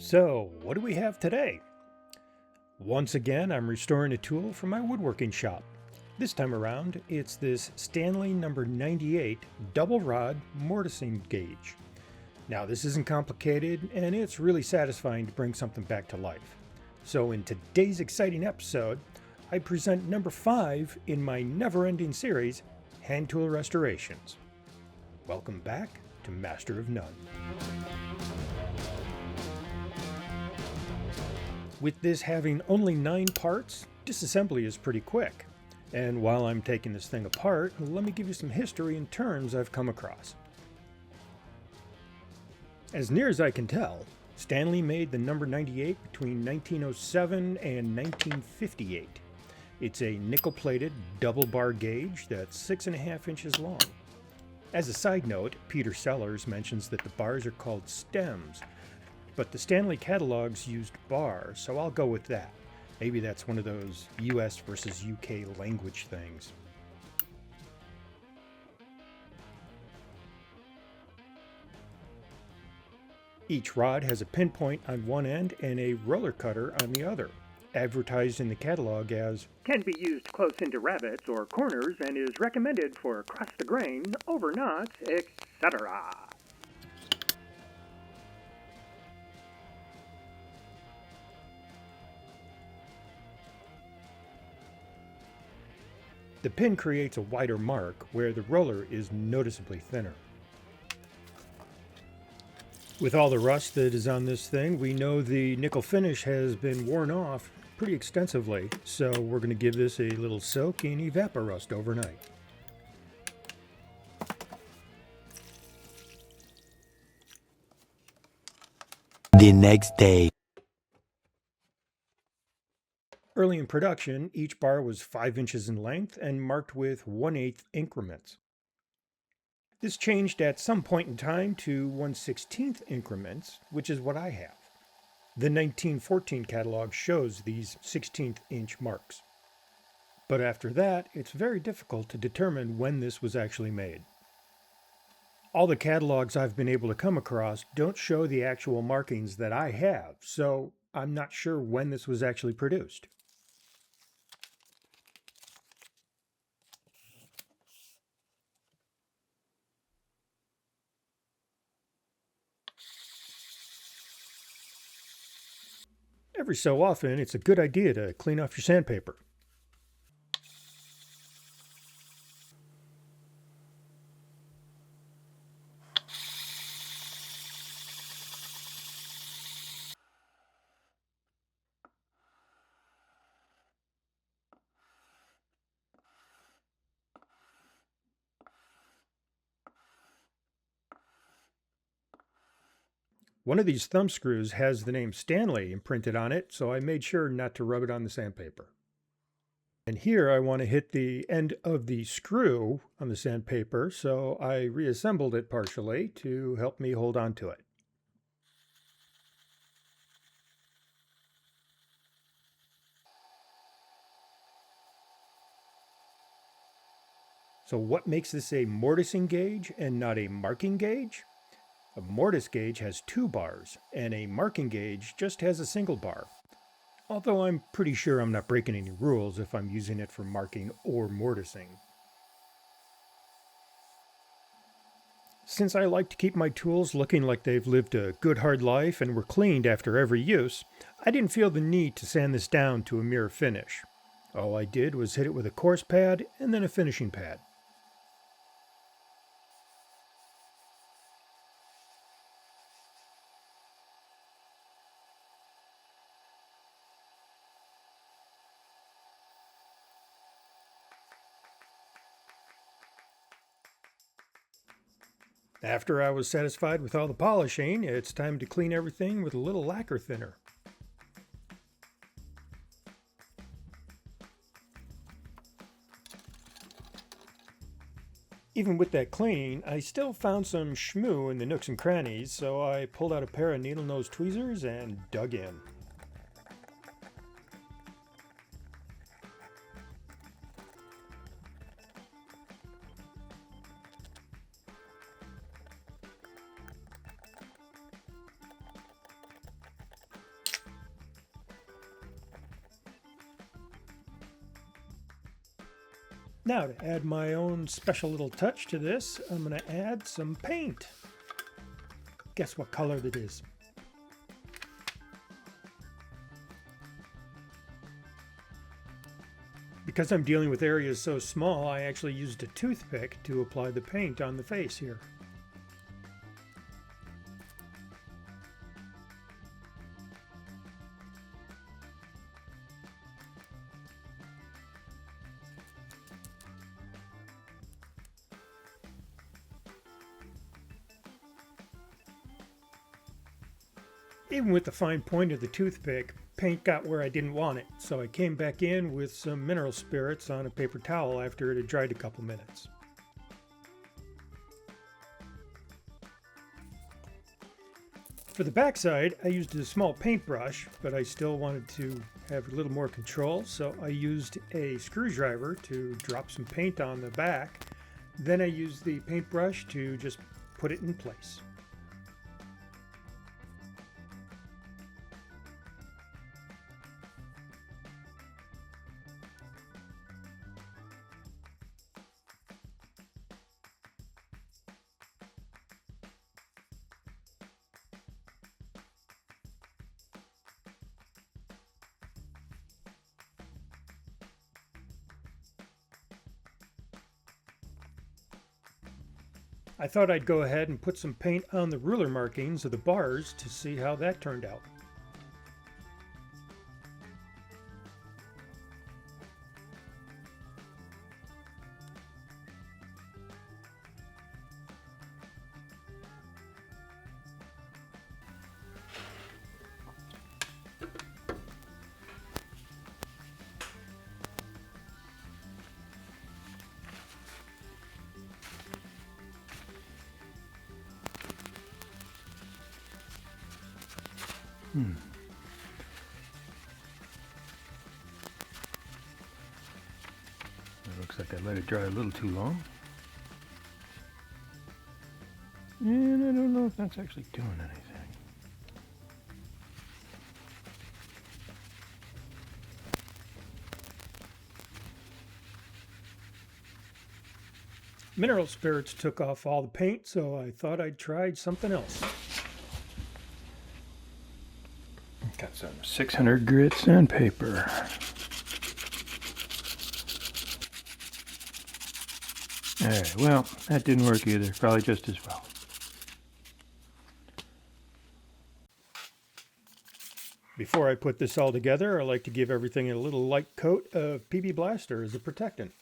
So, what do we have today? Once again, I'm restoring a tool from my woodworking shop. This time around, it's this Stanley number 98 double rod mortising gauge. Now, this isn't complicated, and it's really satisfying to bring something back to life. So in today's exciting episode, I present number 5 in my never-ending series, Hand Tool Restorations. Welcome back to Master of None. With this having only 9 parts, disassembly is pretty quick. And while I'm taking this thing apart, let me give you some history and terms I've come across. As near as I can tell, Stanley made the number 98 between 1907 and 1958. It's a nickel-plated double bar gauge that's 6.5 inches long. As a side note, Peter Sellers mentions that the bars are called stems, but the Stanley catalogs used bars, so I'll go with that. Maybe that's one of those US versus UK language things. Each rod has a pinpoint on one end and a roller cutter on the other, advertised in the catalog as can be used close into rabbets or corners and is recommended for across the grain, over knots, etc. The pin creates a wider mark where the roller is noticeably thinner. With all the rust that is on this thing, we know the nickel finish has been worn off pretty extensively, so we're going to give this a little soak in evaporust overnight. The next day. Early in production, each bar was 5 inches in length and marked with 1/8 increments. This changed at some point in time to 1/16 increments, which is what I have. The 1914 catalog shows these 16th inch marks. But after that, it's very difficult to determine when this was actually made. All the catalogs I've been able to come across don't show the actual markings that I have, so I'm not sure when this was actually produced. Every so often, it's a good idea to clean off your sandpaper. One of these thumb screws has the name Stanley imprinted on it, so I made sure not to rub it on the sandpaper. And here I want to hit the end of the screw on the sandpaper, so I reassembled it partially to help me hold on to it. So what makes this a mortising gauge and not a marking gauge? A mortise gauge has 2 bars, and a marking gauge just has a single bar. Although I'm pretty sure I'm not breaking any rules if I'm using it for marking or mortising. Since I like to keep my tools looking like they've lived a good hard life and were cleaned after every use, I didn't feel the need to sand this down to a mere finish. All I did was hit it with a coarse pad and then a finishing pad. After I was satisfied with all the polishing, it's time to clean everything with a little lacquer thinner. Even with that cleaning, I still found some schmoo in the nooks and crannies, so I pulled out a pair of needle nose tweezers and dug in. Now to add my own special little touch to this, I'm going to add some paint. Guess what color it is? Because I'm dealing with areas so small, I actually used a toothpick to apply the paint on the face here. Even with the fine point of the toothpick, paint got where I didn't want it, so I came back in with some mineral spirits on a paper towel after it had dried a couple minutes. For the backside, I used a small paintbrush, but I still wanted to have a little more control, so I used a screwdriver to drop some paint on the back. Then I used the paintbrush to just put it in place. I thought I'd go ahead and put some paint on the ruler markings of the bars to see how that turned out. It looks like I let it dry a little too long. And I don't know if that's actually doing anything. Mineral spirits took off all the paint, so I thought I'd try something else. Got some 600 grit sandpaper. Alright, well, that didn't work either. Probably just as well. Before I put this all together, I like to give everything a little light coat of PB Blaster as a protectant.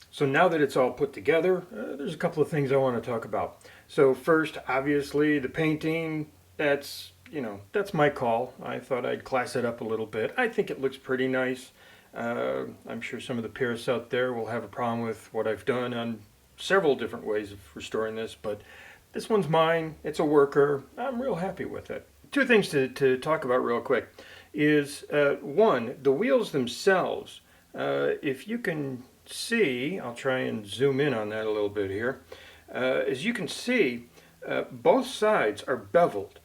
So now that it's all put together, there's a couple of things I want to talk about. So first, obviously, the painting, that's my call. I thought I'd class it up a little bit. I think it looks pretty nice. I'm sure some of the purists out there will have a problem with what I've done on several different ways of restoring this, but this one's mine. It's a worker. I'm real happy with it. Two things to talk about real quick is one, the wheels themselves. If you can see, I'll try and zoom in on that a little bit here. As you can see, both sides are beveled.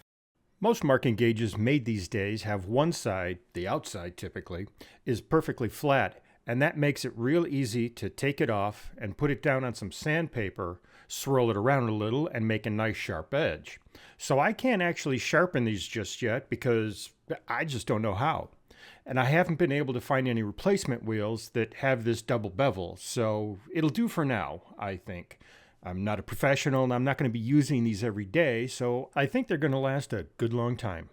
Most marking gauges made these days have one side, the outside typically, is perfectly flat, and that makes it real easy to take it off and put it down on some sandpaper, swirl it around a little, and make a nice sharp edge. So I can't actually sharpen these just yet because I just don't know how. And I haven't been able to find any replacement wheels that have this double bevel, so it'll do for now, I think. I'm not a professional and I'm not going to be using these every day, so I think they're going to last a good long time.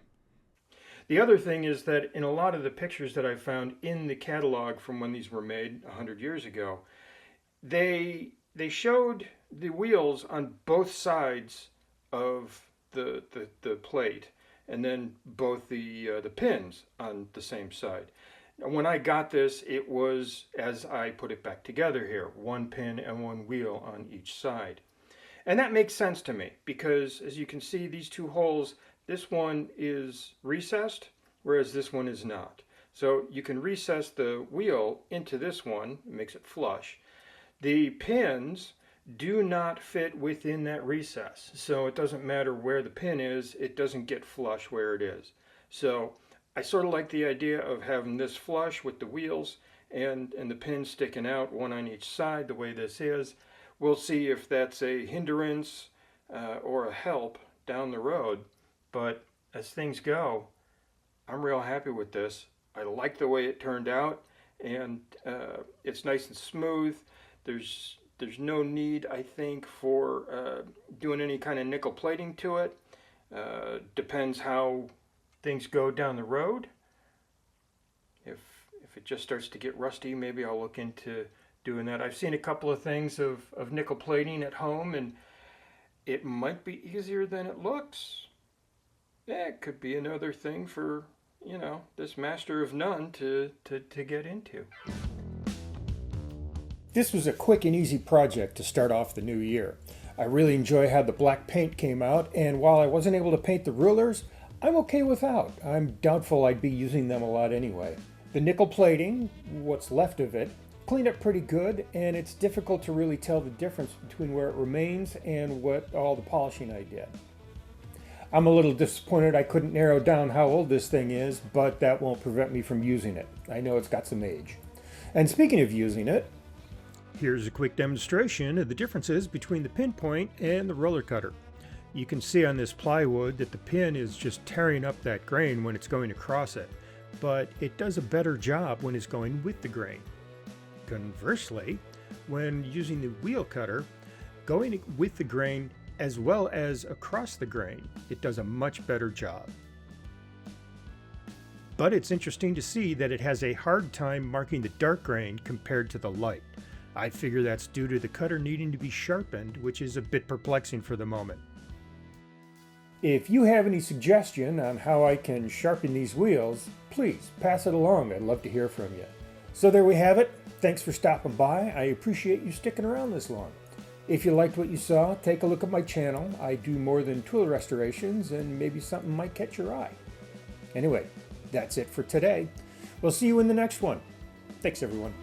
The other thing is that in a lot of the pictures that I found in the catalog from when these were made 100 years ago, they showed the wheels on both sides of the plate, and then both the pins on the same side. When I got this, it was, as I put it back together here, one pin and one wheel on each side. And that makes sense to me because, as you can see, these two holes, this one is recessed, whereas this one is not. So you can recess the wheel into this one, it makes it flush. The pins do not fit within that recess, so it doesn't matter where the pin is, it doesn't get flush where it is. So I sort of like the idea of having this flush with the wheels and the pins sticking out, one on each side, the way this is. We'll see if that's a hindrance or a help down the road, but as things go, I'm real happy with this. I like the way it turned out, and it's nice and smooth. There's no need, I think, for doing any kind of nickel plating to it. Depends how things go down the road. If it just starts to get rusty, maybe I'll look into doing that. I've seen a couple of things of nickel plating at home, and it might be easier than it looks. Yeah, it could be another thing for, this master of none to get into. This was a quick and easy project to start off the new year. I really enjoy how the black paint came out, and while I wasn't able to paint the rulers, I'm okay without. I'm doubtful I'd be using them a lot anyway. The nickel plating, what's left of it, cleaned up pretty good, and it's difficult to really tell the difference between where it remains and what all the polishing I did. I'm a little disappointed I couldn't narrow down how old this thing is, but that won't prevent me from using it. I know it's got some age. And speaking of using it, here's a quick demonstration of the differences between the pinpoint and the roller cutter. You can see on this plywood that the pin is just tearing up that grain when it's going across it, but it does a better job when it's going with the grain. Conversely, when using the wheel cutter, going with the grain as well as across the grain, it does a much better job. But it's interesting to see that it has a hard time marking the dark grain compared to the light. I figure that's due to the cutter needing to be sharpened, which is a bit perplexing for the moment. If you have any suggestion on how I can sharpen these wheels, please pass it along. I'd love to hear from you. So there we have it. Thanks for stopping by. I appreciate you sticking around this long. If you liked what you saw, take a look at my channel. I do more than tool restorations, and maybe something might catch your eye. Anyway, that's it for today. We'll see you in the next one. Thanks, everyone.